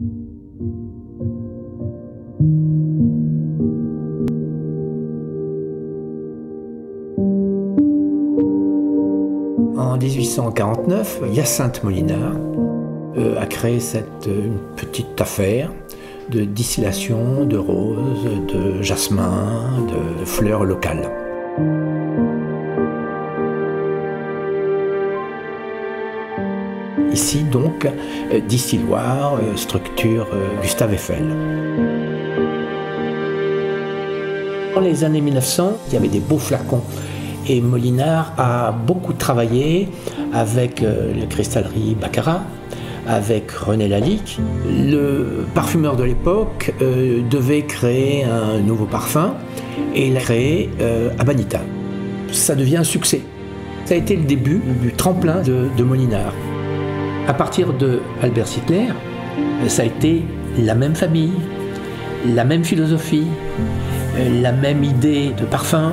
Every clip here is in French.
En 1849, Hyacinthe Molinard a créé une petite affaire de distillation de roses, de jasmin, de fleurs locales. Ici donc, distilloir, structure Gustave Eiffel. Dans les années 1900, il y avait des beaux flacons. Et Molinard a beaucoup travaillé avec la cristallerie Baccarat, avec René Lalique. Le parfumeur de l'époque devait créer un nouveau parfum et il a créé Amanita. Ça devient un succès. Ça a été le début du tremplin de Molinard. À partir de Albert Sittler, ça a été la même famille, la même philosophie, la même idée de parfum.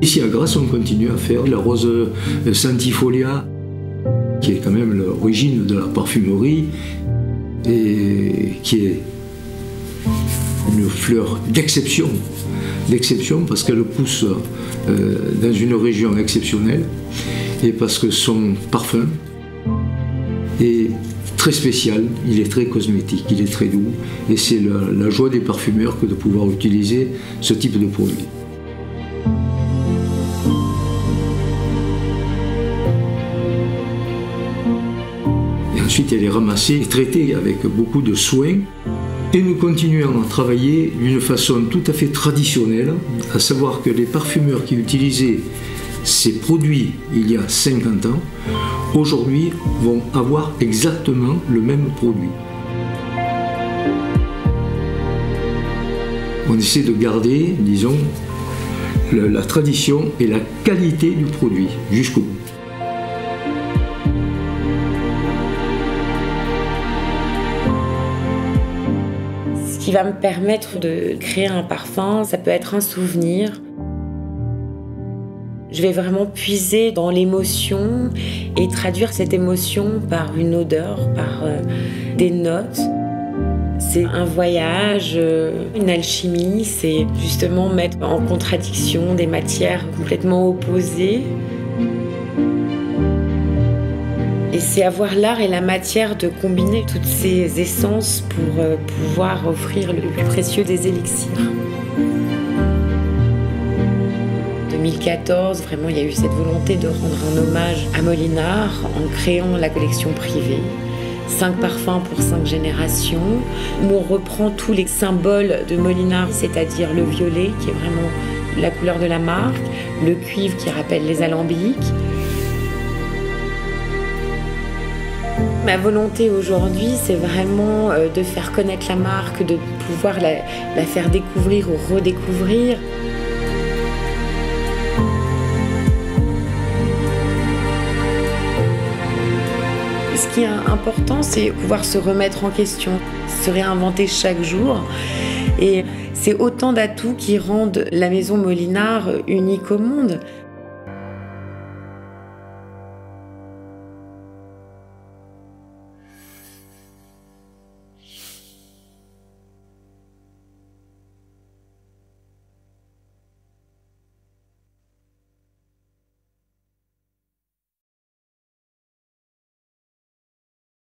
Ici à Grasse, on continue à faire la rose centifolia, qui est quand même l'origine de la parfumerie et qui est une fleur d'exception parce qu'elle pousse dans une région exceptionnelle et parce que son parfum est très spécial, il est très cosmétique, il est très doux et c'est la joie des parfumeurs que de pouvoir utiliser ce type de produit. Ensuite, elle est ramassée et traitée avec beaucoup de soin. Et nous continuons à travailler d'une façon tout à fait traditionnelle, à savoir que les parfumeurs qui utilisaient ces produits il y a 50 ans, aujourd'hui vont avoir exactement le même produit. On essaie de garder, disons, la tradition et la qualité du produit jusqu'au bout. Ce qui va me permettre de créer un parfum, ça peut être un souvenir. Je vais vraiment puiser dans l'émotion et traduire cette émotion par une odeur, par des notes. C'est un voyage, une alchimie, c'est justement mettre en contradiction des matières complètement opposées. Et c'est avoir l'art et la matière de combiner toutes ces essences pour pouvoir offrir le plus précieux des élixirs. 2014, vraiment, il y a eu cette volonté de rendre un hommage à Molinard en créant la collection privée. 5 parfums pour 5 générations, où on reprend tous les symboles de Molinard, c'est-à-dire le violet, qui est vraiment la couleur de la marque, le cuivre qui rappelle les alambics. Ma volonté aujourd'hui, c'est vraiment de faire connaître la marque, de pouvoir la faire découvrir ou redécouvrir. Ce qui est important, c'est pouvoir se remettre en question, se réinventer chaque jour. Et c'est autant d'atouts qui rendent la maison Molinard unique au monde.